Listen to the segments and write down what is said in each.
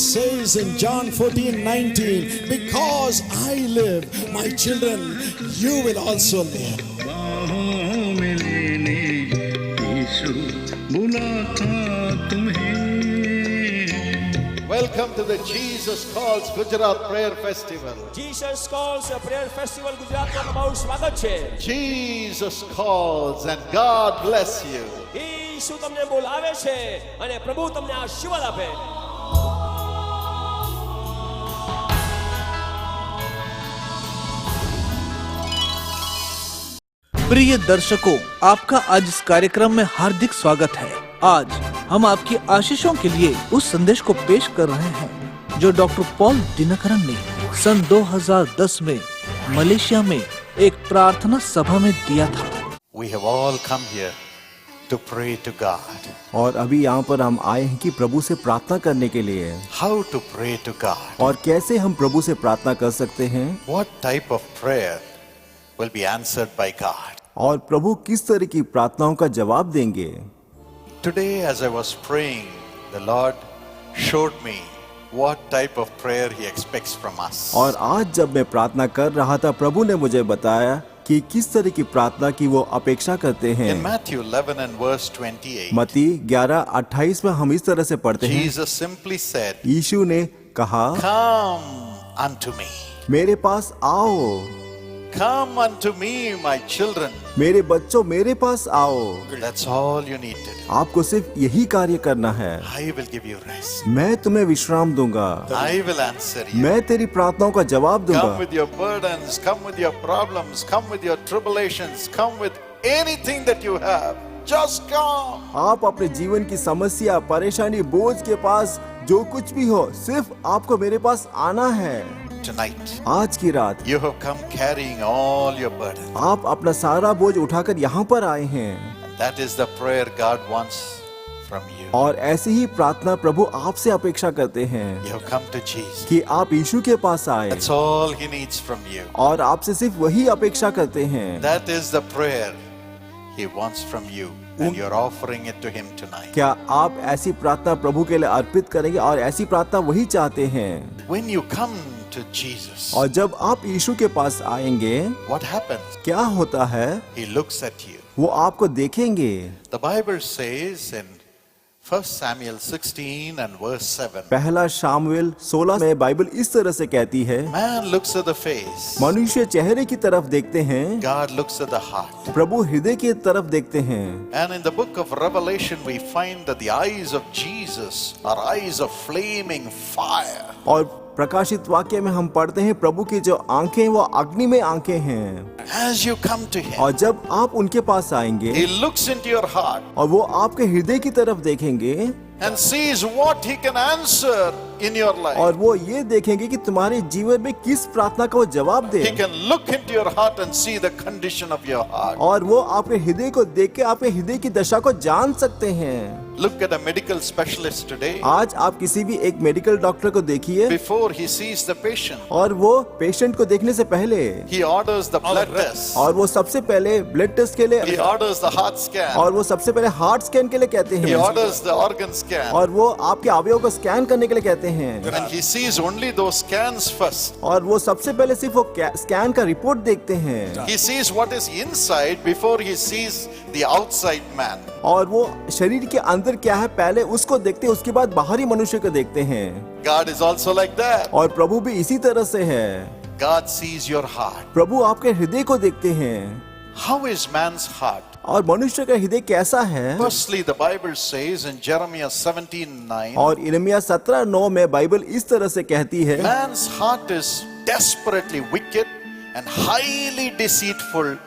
says in John 14:19, because I live, my children, you will also live. बाहों में लेने यीशु बुलाता तुम्हें। Welcome to the Jesus Calls Gujarat Prayer Festival. Jesus Calls Prayer Festival ગુજરાતમાં તમારું સ્વાગત છે. Jesus calls and God bless you. ઈસુ તમને બોલાવે છે અને પ્રભુ તમને આશીર્વાદ આપે. प्रिय दर्शकों, आपका आज इस कार्यक्रम में हार्दिक स्वागत है। आज हम आपकी आशीषों के लिए उस संदेश को पेश कर रहे हैं जो डॉक्टर पॉल दिनकरन ने सन 2010 में मलेशिया में एक प्रार्थना सभा में दिया था। We have all come here to pray to God. और अभी यहाँ पर हम आए हैं कि प्रभु से प्रार्थना करने के लिए। How to pray to God? और कैसे हम प्रभु से प्रार्थना कर सकते हैं? What type of prayer will be answered by God? और प्रभु किस तरह की प्रार्थनाओं का जवाब देंगे? Today as I was praying, the Lord showed me what type of prayer He expects from us. और आज जब मैं प्रार्थना कर रहा था, प्रभु ने मुझे बताया कि किस तरह की प्रार्थना की वो अपेक्षा करते हैं। In Matthew 11 and verse 28, मत्ती 11:28 में हम इस तरह से पढ़ते हैं, Jesus simply said, यीशु ने कहा, Come unto me. मेरे पास आओ, Come unto me, my children. मेरे बच्चों मेरे पास आओ। That's all you need to do. आपको सिर्फ यही कार्य करना है। I will give you rest. मैं तुम्हें विश्राम दूंगा, I will answer you. मैं तेरी प्रार्थनाओं का जवाब Come दूंगा। with your burdens, come with your problems, come with your tribulations, come with anything that you have. Just come. आप अपने जीवन की समस्या, परेशानी, बोझ के पास जो कुछ भी हो, सिर्फ आपको मेरे पास आना है। Tonight, आज की रात you have come carrying all your burdens. आप अपना सारा बोझ उठाकर यहाँ पर आए हैं। That is the prayer God wants from you. और ऐसी ही प्रार्थना प्रभु आपसे अपेक्षा करते हैं You have come to Jesus. कि आप यीशु के पास आए, That's all He needs from you. और आपसे सिर्फ वही अपेक्षा करते हैं। That is the prayer He wants from you, and you're offering it to Him tonight. क्या आप ऐसी प्रार्थना प्रभु के लिए अर्पित करेंगे? और ऐसी प्रार्थना वही चाहते हैं। When you come to Jesus, और जब आप यीशु के पास आएंगे, what happens? क्या होता है? He looks at you. वो आपको देखेंगे। The Bible says in 1 Samuel 16 and verse 7, पहला शामुएल 16 में बाइबल इस तरह से कहती है, man looks at the face, मनुष्य चेहरे की तरफ देखते हैं, God looks at the heart. प्रभु हृदय की तरफ देखते हैं। And in the book of Revelation we find that the eyes of Jesus are eyes of flaming fire. और प्रकाशित वाक्य में हम पढ़ते हैं, प्रभु की जो आंखें वो अग्नि में आंखें हैं। As you come to Him, और जब आप उनके पास आएंगे He looks into your heart और वो आपके हृदय की तरफ देखेंगे and sees what He can answer in your life. और वो ये देखेंगे कि तुम्हारे जीवन में किस प्रार्थना का वो जवाब दे। He can look into your heart and see the condition of your heart. और वो आपके हृदय को देख के आपके हृदय की दशा को जान सकते हैं। Look at a medical specialist today. आज आप किसी भी एक मेडिकल डॉक्टर को देखिए, Before he sees the patient, और वो पेशेंट को देखने से पहले he orders the blood test. और वो सबसे पहले ब्लड टेस्ट के लिए, He orders the heart scan. और वो सबसे पहले हार्ट स्कैन के लिए कहते He हैं, orders the organ scan. और वो आपके अवयव को स्कैन करने के लिए कहते हैं। And he sees only those scans first. और वो सबसे पहले सिर्फ वो स्कैन का रिपोर्ट देखते हैं। He sees what is inside before he sees the outside man. और वो शरीर के अंदर क्या है पहले उसको देखते हैं, उसके बाद बाहरी मनुष्य को देखते हैं। God is also like that. और प्रभु भी इसी तरह से है। God sees your heart. प्रभु आपके हृदय को देखते हैं। How is man's heart? और मनुष्य का हृदय कैसा है? Firstly, the Bible says in Jeremiah 17:9, और यिर्मयाह 17:9 में बाइबल इस तरह से कहती है, man's heart is desperately wicked and highly deceitful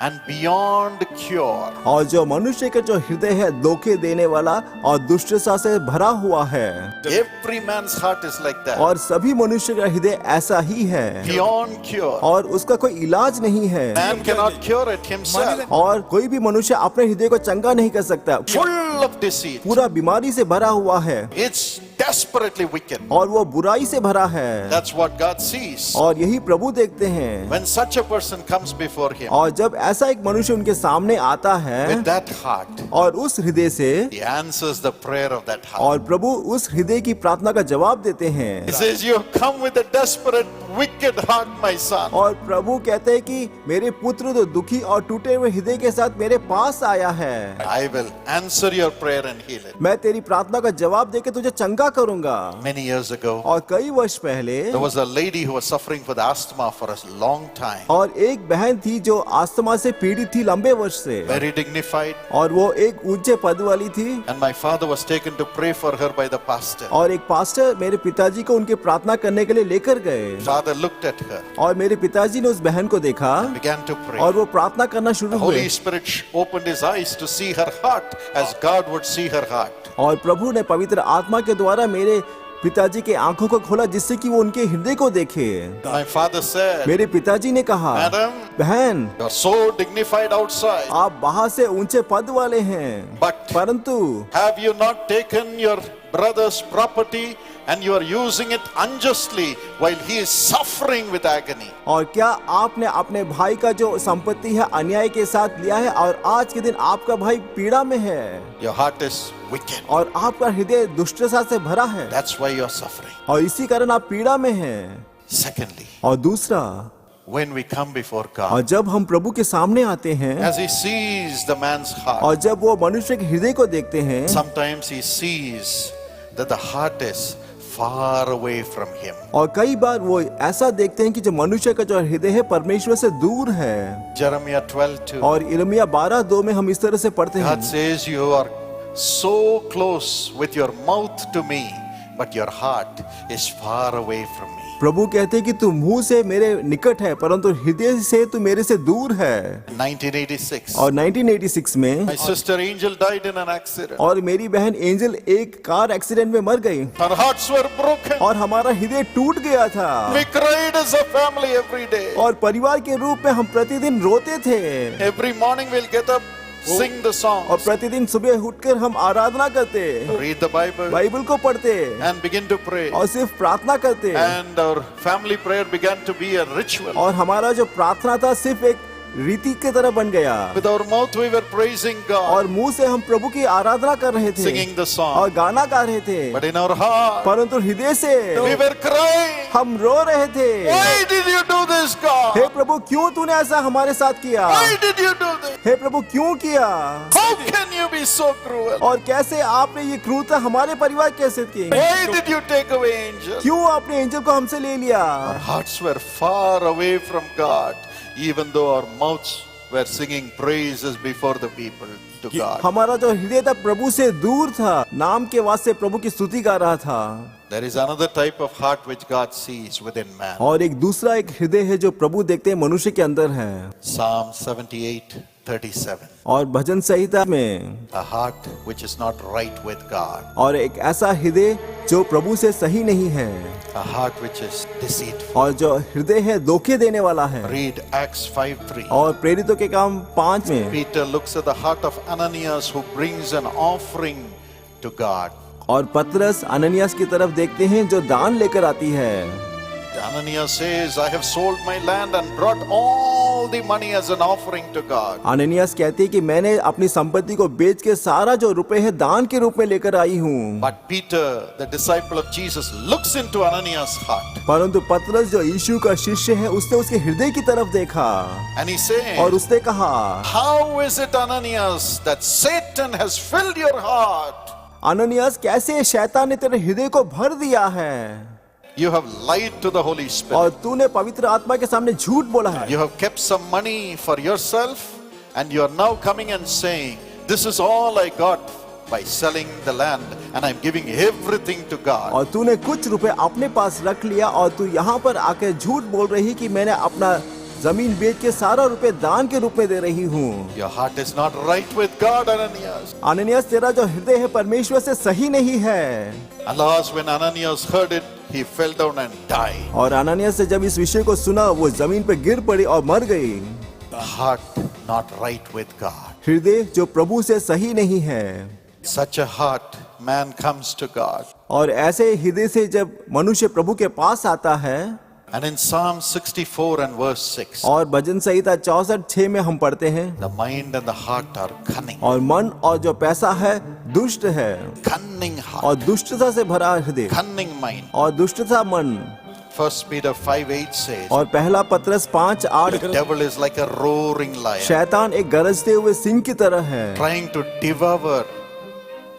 and beyond cure. और जो मनुष्य का जो हृदय है धोखे देने वाला और दुष्टता से भरा हुआ है। Every man's heart is like that. और सभी मनुष्य का हृदय ऐसा ही है, Beyond cure. और उसका कोई इलाज नहीं है। Man cannot cure it himself. और कोई भी मनुष्य अपने हृदय को चंगा नहीं कर सकता, Full of deceit. पूरा बीमारी से भरा हुआ है। It's desperately wicked. और वो बुराई से भरा है। That's what God sees. और यही प्रभु देखते हैं। When such a person comes before him और जब ऐसा एक मनुष्य उनके सामने आता है with that heart, और उस हृदय से, he answers the prayer of that heart. और प्रभु उस हृदय की प्रार्थना का जवाब देते हैं। He says, you have come with a desperate, wicked heart, my son. और प्रभु कहते हैं कि मेरे पुत्र तो दुखी और टूटे हुए हृदय के साथ मेरे पास आया है। I will answer your prayer and heal it. मैं तेरी प्रार्थना का जवाब देके तुझे चंगा करूंगा। Many years ago, और कई वर्ष पहले there was a lady who was suffering with asthma for a long time. और एक बहन थी जो अस्थमा से पीड़ित थी लंबे वर्ष से, Very dignified. और वो एक ऊंचे पद वाली थी। And my father was taken to pray for her by the pastor. और एक पास्टर मेरे पिताजी को उनके प्रार्थना करने के लिए लेकर गए। Father looked at her, और मेरे पिताजी ने उस बहन को देखा began to pray. और वो प्रार्थना करना The शुरू Holy हुए। Spirit opened his eyes to see her heart as God would see her heart. और प्रभु ने पवित्र आत्मा के द्वारा मेरे पिताजी के आंखों को खोला जिससे कि वो उनके हृदय को देखे। My father said, मेरे पिताजी ने कहा, Madam, बहन you're so dignified outside, आप बाहर से ऊंचे पद वाले हैं, but परंतु have you not taken your brother's property and you are using it unjustly while he is suffering with agony? और क्या आपने अपने भाई का जो संपत्ति है अन्याय के साथ लिया है और आज के दिन आपका भाई पीड़ा में है Your heart is wicked. और आपका हृदय दुष्टता से भरा है That's why you're suffering. और इसी कारण आप पीड़ा में हैं। Secondly, और दूसरा, when we come before और God, जब हम प्रभु के सामने आते हैं as he sees the man's heart, और जब वो मनुष्य के हृदय को देखते हैं, sometimes he sees that the heart is far away from him. और कई बार वो ऐसा देखते हैं कि जो मनुष्य का जो हृदय है परमेश्वर से दूर है। Jeremiah 12:2. और यिर्मयाह 12:2 में हम इस तरह से पढ़ते God हैं, says, you are so close with your mouth to me, but your heart is far away from me. प्रभु कहते हैं कि तू मुंह से मेरे निकट है परंतु हृदय से तू मेरे से दूर है। 1986. और 1986 में My sister Angel died in an accident. और मेरी बहन एंजल एक कार एक्सीडेंट में मर गई Our hearts were broken. और हमारा हृदय टूट गया था। We cried as a family every day. और परिवार के रूप में हम प्रतिदिन रोते थे Every morning we'll get up, sing the और songs, प्रतिदिन सुबह उठकर हम आराधना करते, read the Bible, बाइबल को पढ़ते and begin to pray. और सिर्फ प्रार्थना करते। And our family prayer began to be a ritual. और हमारा जो प्रार्थना था सिर्फ एक रीति की तरह बन गया With our mouth we were praising God, और मुंह से हम प्रभु की आराधना कर रहे थे singing the और song. गाना गा रहे थे, But in our heart, परंतु हृदय से we were crying, हम रो रहे थे, why did you do this, God? हे प्रभु क्यों तूने ऐसा हमारे साथ किया, Why did you do this? हे प्रभु क्यों किया, How can you be so cruel? और कैसे आपने ये क्रूरता हमारे परिवार कैसे की, Why did you take away angel? क्यों आपने एंजल को हमसे ले लिया। Our hearts were far away from God, even though our mouths were singing praises before the people to God. हमारा जो हृदय था प्रभु से दूर था, नाम के वास्ते प्रभु की स्तुति गा रहा था। There is another type of heart which God sees within man. और एक दूसरा एक हृदय है जो प्रभु देखते हैं मनुष्य के अंदर है। Psalm 78:37. और भजन संहिता में A heart which is not right with God. और एक ऐसा हृदय जो प्रभु से सही नहीं है A heart which is deceitful. और जो हृदय है धोखे देने वाला है। Read Acts 5:3. और प्रेरितों के काम 5 में Peter looks at the heart of Ananias who brings an offering to God. और पतरस अननियास की तरफ देखते हैं जो दान लेकर आती है। Ananias says, I have sold my land and brought all the money as an offering to God. अननियास कहती है कि मैंने अपनी संपत्ति को बेच के सारा जो रुपए है दान के रूप में लेकर आई हूँ। But Peter, the disciple of Jesus, looks into Ananias' heart. परंतु पतरस जो यीशु का शिष्य है उसने उसके हृदय की तरफ देखा And he says, और उसने कहा, how is it, Ananias, that Satan has filled your heart? अननियास कैसे शैतान ने तेरे हृदय को भर दिया है You have lied to the Holy Spirit. और तूने पवित्र आत्मा के सामने झूठ बोला है। You have kept some money for yourself and you are now coming and saying, this is all I got by selling the land and I'm giving everything to God. और तूने कुछ रुपए अपने पास रख लिया और तू यहाँ पर आकर झूठ बोल रही कि मैंने अपना जमीन बेच के सारा रुपए दान के रूप में दे रही हूँ। Your heart is not right with God, Ananias. अननियास तेरा जो हृदय है परमेश्वर से सही नहीं है। Alas, when Ananias heard it, he fell down and died. और अननियास से जब इस विषय को सुना वो जमीन पे गिर पड़ी और मर गई। The heart not right with God. हृदय जो प्रभु से सही नहीं है। Such a heart man comes to God. और ऐसे हृदय से जब मनुष्य प्रभु के पास आता है, And in Psalm 64 and verse 6, और भजन संहिता 64:6 में हम पढ़ते हैं, the mind and the heart are cunning. और मन और जो पैसा है दुष्ट है, Cunning heart, और दुष्टता से भरा हृदय, cunning mind. और दुष्टता मन। 1 Peter 5:8 says, और पहला पत्रस 5:8, the devil is like a roaring lion, शैतान एक गरजते हुए सिंह की तरह है trying to devour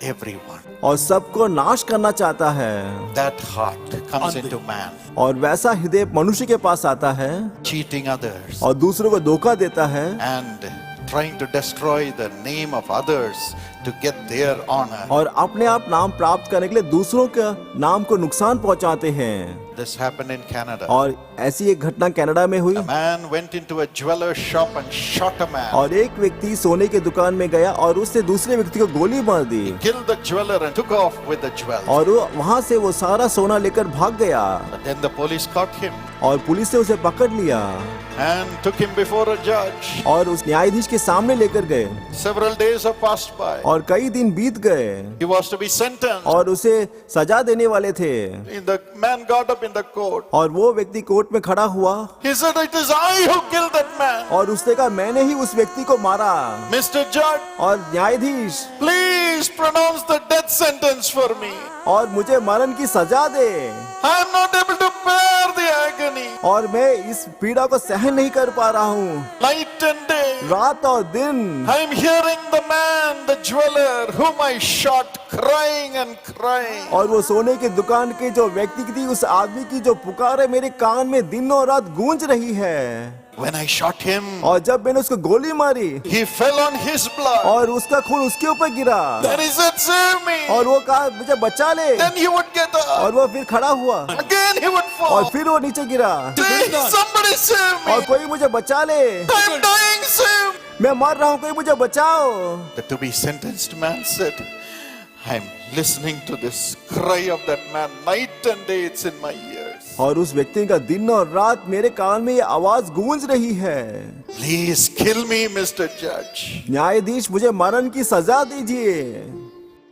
everyone. और सबको नाश करना चाहता है। That heart comes into man, और वैसा हृदय मनुष्य के पास आता है cheating others और दूसरों को धोखा देता है and trying to destroy the name of others to get their honor. और अपने आप नाम प्राप्त करने के लिए दूसरों के नाम को नुकसान पहुंचाते हैं। This happened in Canada. और ऐसी एक घटना कनाडा में हुई, A man went into a jeweler's shop and shot a man. और एक व्यक्ति सोने की दुकान में गया और उससे दूसरे व्यक्ति को गोली मार दी, Killed the jeweler and took off with the jewels. और वो वहां से वो सारा सोना लेकर भाग गया, But then the police caught him और पुलिस ने उसे पकड़ लिया and took him before a judge. और उस न्यायाधीश के सामने लेकर गए, Several days have passed by. और कई दिन बीत गए He was to be sentenced. और उसे सजा देने वाले थे। The man got up in the court. और वो व्यक्ति कोर्ट में खड़ा हुआ He said, "It is I who killed that man." और उसने कहा, मैंने ही उस व्यक्ति को मारा। Mr. Judge, और न्यायाधीश, please pronounce the death sentence for me. और मुझे मरण की सजा दे, I am not able to bear the agony. और मैं इस पीड़ा को सहन नहीं कर पा रहा हूँ, Night and day, रात और दिन। I am hearing the man, the jeweler, whom I shot, crying and crying. और वो सोने की दुकान के जो व्यक्ति की थी, उस आदमी की जो पुकार है मेरे कान में दिन और रात गूंज रही है। When I shot him, और जब मैंने उसको गोली मारी he fell on his blood. और उसका खून उसके ऊपर गिरा, Then he said, "Save me." और वो कहा, मुझे बचा ले, Then he would get up. और वो फिर खड़ा हुआ Again he would और fall. फिर वो नीचे गिरा, Please, somebody save और me. कोई मुझे बचा ले, I'm dying, save me. मैं मर रहा हूँ, कोई मुझे बचाओ। The to be sentenced man said, "I'm listening to this cry of that man night and day. It's in my ears. और उस व्यक्ति का दिन और रात मेरे कान में ये आवाज गूंज रही है, Please kill me, Mr. Judge." न्यायाधीश मुझे मरण की सजा दीजिए।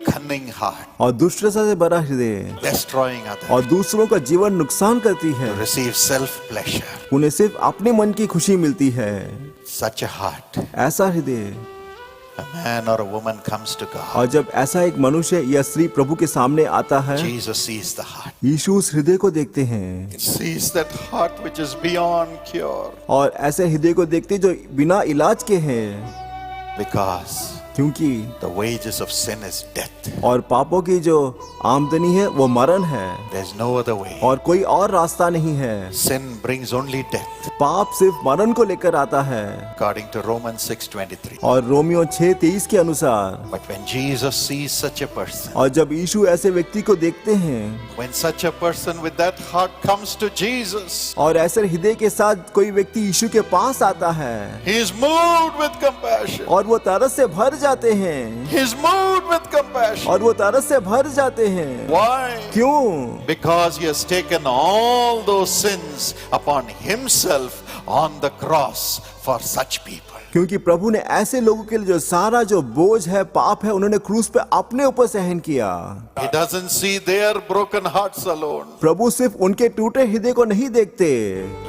Cunning heart, और दुष्टता से भरा हृदय destroying others, और दूसरों का जीवन नुकसान करती है, receive self pleasure. उन्हें सिर्फ अपने मन की खुशी मिलती है। Such a heart, ऐसा हृदय, a man or a woman comes to God. और जब ऐसा एक मनुष्य या स्त्री प्रभु के सामने आता है, Jesus sees the heart. यीशु उस हृदय को देखते हैं, He sees that heart which is beyond cure. और ऐसे हृदय को देखते जो बिना इलाज के हैं, Because क्योंकि the wages of sin is death. और पापों की जो आमदनी है वो मरण है, There's no other way. और कोई और रास्ता नहीं है। Sin brings only death. पाप सिर्फ मरण को लेकर आता है, According to Romans 6:23. और रोमियो 6:23 के अनुसार। But when Jesus sees such a person, और जब यीशु ऐसे व्यक्ति को देखते हैं, when such a person with that heart comes to Jesus, और ऐसे हृदय के साथ कोई व्यक्ति यीशु के पास आता है, he is moved with compassion. और वो तरस से भर जाते हैं, He is moved with compassion. और वो तरस से भर जाते हैं। Why? क्यों? Because he has taken all those sins upon himself on the cross for such people. क्योंकि प्रभु ने ऐसे लोगों के लिए जो सारा जो बोझ है, पाप है, उन्होंने क्रूस पे अपने ऊपर सहन किया। He doesn't see their broken hearts alone. प्रभु सिर्फ उनके टूटे हृदय को नहीं देखते,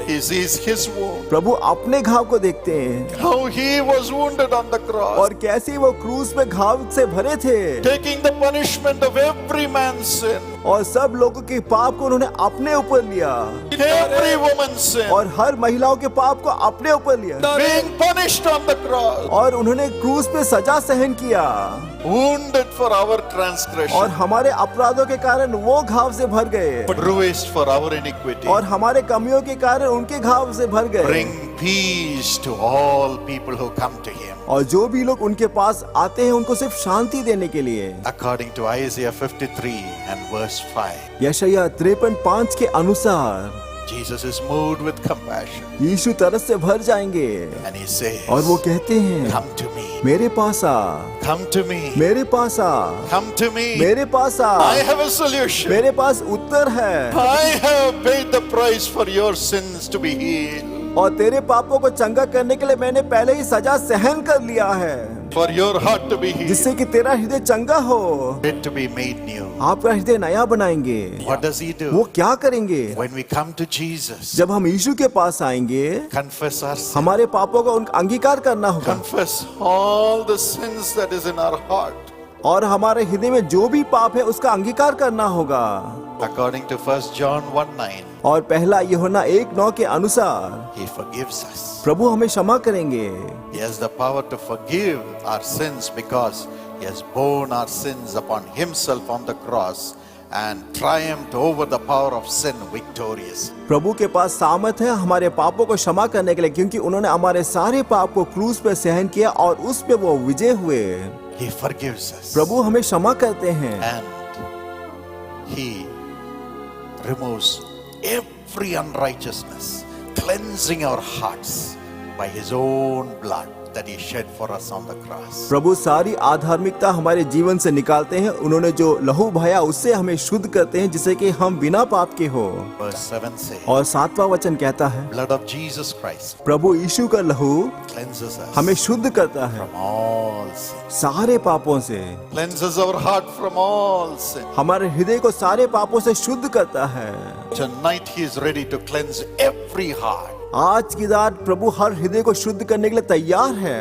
He sees his wound. प्रभु अपने घाव को देखते हैं, How he was wounded on the cross, और कैसे वो क्रूस पे घाव से भरे थे, taking the punishment of every man's sin, और सब लोगों के पाप को उन्होंने अपने ऊपर लिया, every woman's sin, और हर महिलाओं के पाप को अपने ऊपर लिया, being punished on the cross, और उन्होंने क्रूस पे सजा सहन किया, wounded for our और transgression, हमारे अपराधों के कारण वो घाव से भर गए, bruised for our iniquity. और हमारे कमियों के कारण उनके घाव से भर गए। Bring peace to all people who come to him. और जो भी लोग उनके पास आते हैं उनको सिर्फ शांति देने के लिए। According to Isaiah 53 and verse 5, यशायाह 53:5 के अनुसार Jesus is moved with compassion यीशु तरस से भर जाएंगे, and he says, और वो कहते हैं, "Come to me, मेरे पास आ, come to me, मेरे पास आ, come to me. मेरे पास आ, I have a solution. मेरे पास उत्तर है। I have paid the price for your sins to be healed. और तेरे पापों को चंगा करने के लिए मैंने पहले ही सजा सहन कर लिया है, for your heart to be healed, जिससे कि तेरा हृदय चंगा हो, it to be made new. आपका हृदय नया बनाएंगे। What does he वो do? क्या करेंगे? When we come to Jesus, जब हम यीशु के पास आएंगे, confess our sin, हमारे पापों का उनका अंगीकार करना होगा confess all the sins that is in our heart. और हमारे हृदय में जो भी पाप है उसका अंगीकार करना होगा। According to 1 John 1:9, और पहला यूहन्ना 1:9 के अनुसार he forgives us. प्रभु हमें क्षमा करेंगे। He has the power to forgive our sins because he has borne our sins upon himself on the cross and triumphed over the power of sin victoriously. प्रभु के पास सामर्थ है हमारे पापों को क्षमा करने के लिए, क्योंकि उन्होंने हमारे सारे पाप को क्रूस पे सहन किया और उस पे वो विजय हुए। He forgives us. प्रभु हमें क्षमा करते हैं And he removes every unrighteousness, cleansing our hearts by his own blood that he shed for us on the cross. प्रभु सारी आधार्मिकता हमारे जीवन से निकालते हैं। उन्होंने जो लहू बहाया उससे हमें शुद्ध करते हैं, जिससे कि हम बिना पाप के हो। Verse 7 says, और 7वां वचन कहता है, blood of Jesus Christ प्रभु यीशु का लहू cleanses us हमें शुद्ध करता है from all sin. सारे पापों से, Cleanses our heart from all sin. हमारे हृदय को सारे पापों से शुद्ध करता है। Tonight he is ready to cleanse every heart. आज की रात प्रभु हर हृदय को शुद्ध करने के लिए तैयार है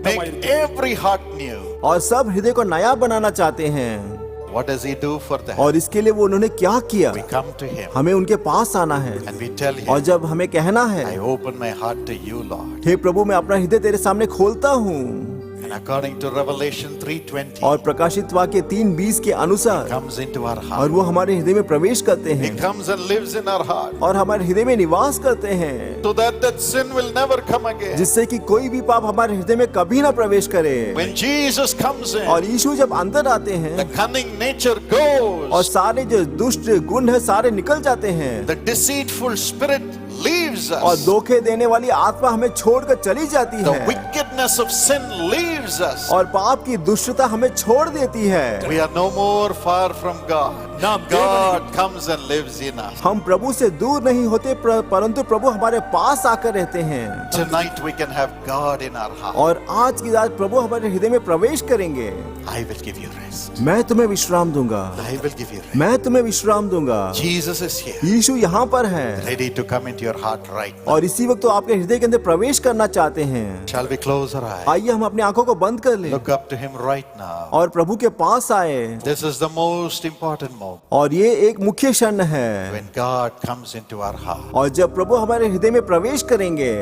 Make every heart new. और सब हृदय को नया बनाना चाहते हैं। What does he do for that? और इसके लिए वो उन्होंने क्या किया? We come to him हमें उनके पास आना है and we tell और him, जब हमें कहना है, I open my heart to you, Lord. हे प्रभु मैं अपना हृदय तेरे सामने खोलता हूँ। And according to Revelation 3:20, और प्रकाशित वाक्य 3:20 के अनुसार comes into our और heart. वो हमारे हृदय में प्रवेश करते He हैं comes and lives in our heart, और हमारे हृदय में निवास करते हैं, so that sin will never come again. जिससे कि कोई भी पाप हमारे हृदय में कभी ना प्रवेश करे। When Jesus comes और in, यीशु जब अंदर आते the हैं cunning nature और goes, सारे जो दुष्ट गुण है सारे निकल जाते हैं the deceitful spirit leaves और us, धोखे देने वाली आत्मा हमें छोड़कर चली जाती the है wickedness of sin leaves us. और पाप की दुष्टता हमें छोड़ देती है। We are no more far from God. God comes and lives in us. हम प्रभु से दूर नहीं होते परंतु प्रभु हमारे पास आकर रहते हैं। Tonight we can have God in our heart. और आज की रात प्रभु हमारे हृदय में प्रवेश करेंगे। I will give you rest. मैं तुम्हें विश्राम दूंगा, I will give you rest. मैं तुम्हें विश्राम दूंगा। Jesus is here, यीशु यहाँ पर है ready to come into your heart right now. और इसी वक्त तो आपके हृदय के अंदर प्रवेश करना चाहते हैं। Shall we close our eyes? आइए हम अपनी आंखों को बंद कर लें Look up to him right now. और प्रभु के पास आए। This is the most important moment और ये एक मुख्य क्षण है when God comes into our heart. और जब प्रभु हमारे हृदय में प्रवेश करेंगे।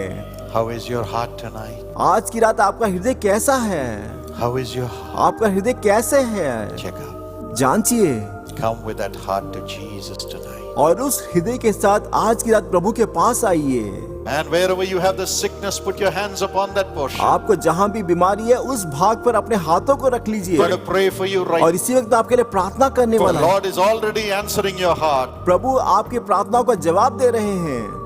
How is your heart tonight? आज की रात आपका हृदय कैसा है? How is your heart? आपका हृदय कैसे है? Check out. जांचिए Come with that heart to Jesus tonight. और उस हृदय के साथ आज की रात प्रभु के पास आइए। And wherever you have the sickness, put your hands upon that portion. आपको जहाँ भी बीमारी है उस भाग पर अपने हाथों को रख I'm लीजिए going to pray for you right और now. इसी वक्त मैं आपके लिए प्रार्थना करने For वाला हूँ। Lord is already answering your heart. प्रभु आपकी प्रार्थनाओं का जवाब दे रहे हैं।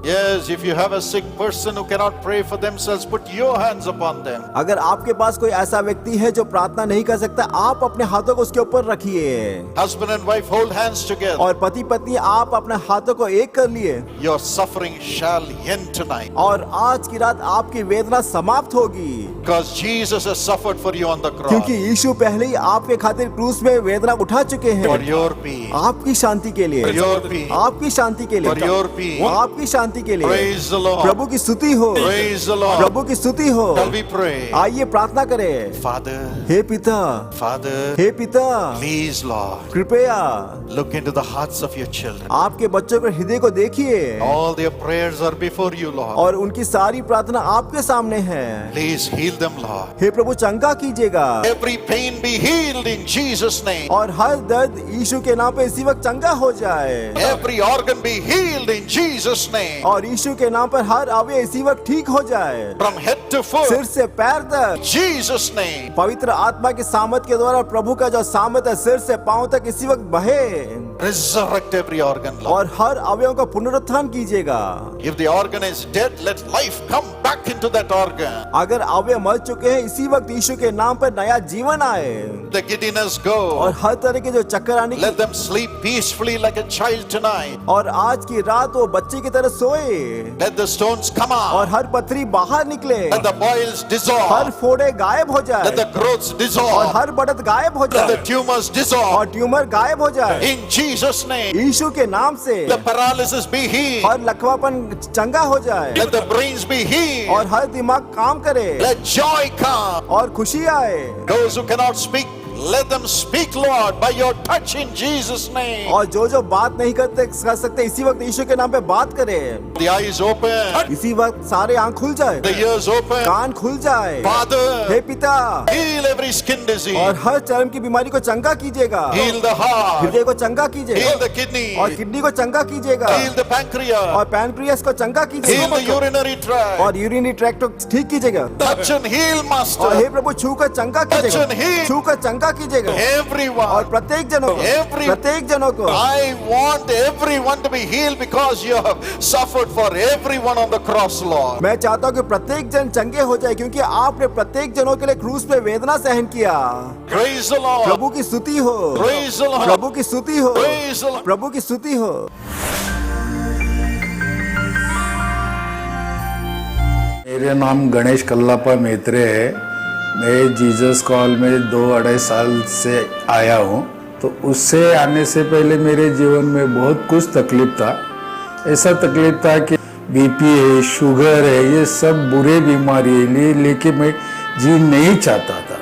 Yes, if you have a sick person who cannot pray for themselves, put your hands upon them. अगर आपके पास कोई ऐसा व्यक्ति है जो प्रार्थना नहीं कर सकता, आप अपने हाथों को उसके ऊपर रखिए Husband and wife hold hands together. और पति पत्नी आप अपने हाथों को एक कर लिए Your suffering shall end tonight. और आज की रात आपकी वेदना समाप्त होगी, Because Jesus has suffered for you on the cross. क्योंकि यीशु पहले ही आपके खातिर क्रूस में वेदना उठा चुके For हैं। your peace. आपकी शांति के लिए, For your peace. आपकी शांति के For लिए, your peace. आपकी शांति के लिए। Praise the Lord. प्रभु की स्तुति हो, Praise the Lord. प्रभु की स्तुति हो। Shall we pray? आइए प्रार्थना करें। Father, हे पिता, Father, हे पिता, please Lord, कृपया look into the hearts of your children. आपके बच्चों के हृदय को देखिए All their prayers are before you, Lord. और उनकी सारी प्रार्थना आपके सामने है। Please heal them, Lord. हे प्रभु चंगा कीजिएगा Every pain be healed in Jesus' name. और हर दर्द यीशु के नाम पे इसी वक्त चंगा हो जाए Every organ be healed in Jesus' name. और यीशु के नाम पर हर अवयव इसी वक्त ठीक हो जाए, From head to सिर foot. से पैर तक। Jesus' name. पवित्र आत्मा की सामर्थ के द्वारा प्रभु का जो सामर्थ है सिर से पांव तक इसी वक्त बहे Resurrect every organ, Lord. और हर अवयव का पुनरुत्थान कीजिएगा। If the organ is dead, let life come back into that organ. अगर अवयव मर चुके हैं इसी वक्त यीशु के नाम पर नया जीवन आए The giddiness और go. हर तरह के जो चक्कर आने की Let them sleep peacefully like a child tonight. और आज की रात वो बच्चे की तरह सो सोए Let the stones come और out. हर पत्थरी बाहर निकले, Let the boils her dissolve. फोड़े गायब हो Let जाए the growths और dissolve. हर बढ़त गायब हो Let the जाए tumors और dissolve. ट्यूमर गायब हो जाए In Jesus' name. यीशु के नाम से। The paralysis be healed. और लकवापन चंगा हो जाए Let the brains be और healed. हर दिमाग काम करे Let joy come. और खुशी आए Those who cannot speak, let them speak, Lord, by your touch in Jesus' name. और जो बात नहीं कर सकते इसी वक्त यीशु के नाम पे बात करे। The eyes open. इसी वक्त सारे आंख खुल जाए, The ears open. कान खुल जाए। हे Father, पिता, heal every skin disease. और हर चर्म की बीमारी को चंगा कीजिएगा, Heal the heart. हृदय को चंगा कीजिएगा Heal the kidney. और किडनी को चंगा कीजिएगा Heal the pancreas. और पैनक्रियास को चंगा Heal the कीजिएगा urinary tract. और यूरिनरी ट्रैक्ट को ठीक कीजिएगा। Touch and heal, और Master. हे प्रभु छू कर चंगा कीजिएगा, Touch and heal. छू कर चंगा कीजिएगा और Everyone. प्रत्येक जनों को, Every- प्रत्येक जनों को। I want everyone to be healed because you have suffered for everyone on the cross, Lord. मैं चाहता हूँ कि प्रत्येक जन चंगे हो जाए क्योंकि आपने प्रत्येक जनों के लिए क्रूस पे वेदना सहन किया। Praise the Lord. प्रभु की स्तुति हो, Praise the Lord. प्रभु की स्तुति हो, Praise the Lord. प्रभु की स्तुति हो। मेरा नाम गणेश कल्लापा मेत्रे है। मैं जीसस कॉल में 2-2.5 साल से आया हूँ। तो उससे आने से पहले मेरे जीवन में बहुत कुछ तकलीफ था। ऐसा तकलीफ था कि बीपी है, शुगर है, ये सब बुरे बीमारी है, लेके मैं जी नहीं चाहता था।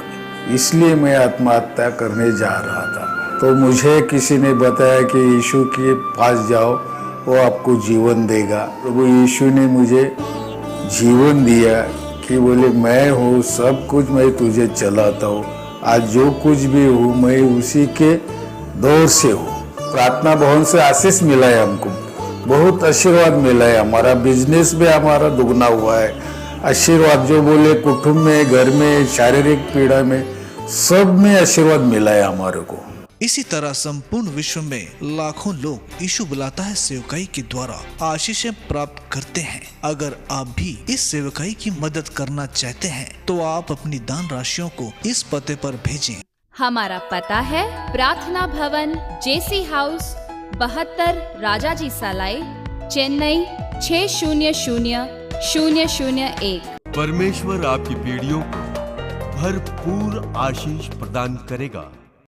इसलिए मैं आत्महत्या करने जा रहा था। तो मुझे किसी ने बताया कि यीशु के पास जाओ, वो आपको जीवन देगा। प्रभु यीशु ने मुझे जीवन दिया कि बोले मैं हूँ सब कुछ, मैं तुझे चलाता हूँ। आज जो कुछ भी हूँ मैं उसी के दौर से हूँ। प्रार्थना भवन से आशीष मिला है हमको, बहुत आशीर्वाद मिला है। हमारा बिजनेस भी हमारा दुगना हुआ है। आशीर्वाद जो बोले कुटुंब में, घर में, शारीरिक पीड़ा में, सब में आशीर्वाद मिला है हमारे को। इसी तरह संपूर्ण विश्व में लाखों लोग यीशु बुलाता है सेवकाई के द्वारा आशीषें प्राप्त करते हैं। अगर आप भी इस सेवकाई की मदद करना चाहते हैं तो आप अपनी दान राशियों को इस पते पर भेजें। हमारा पता है प्रार्थना भवन, जेसी हाउस, 72 राजाजी सालाई, चेन्नई 600001। परमेश्वर आपकी पीढ़ियों को भरपूर आशीष प्रदान करेगा।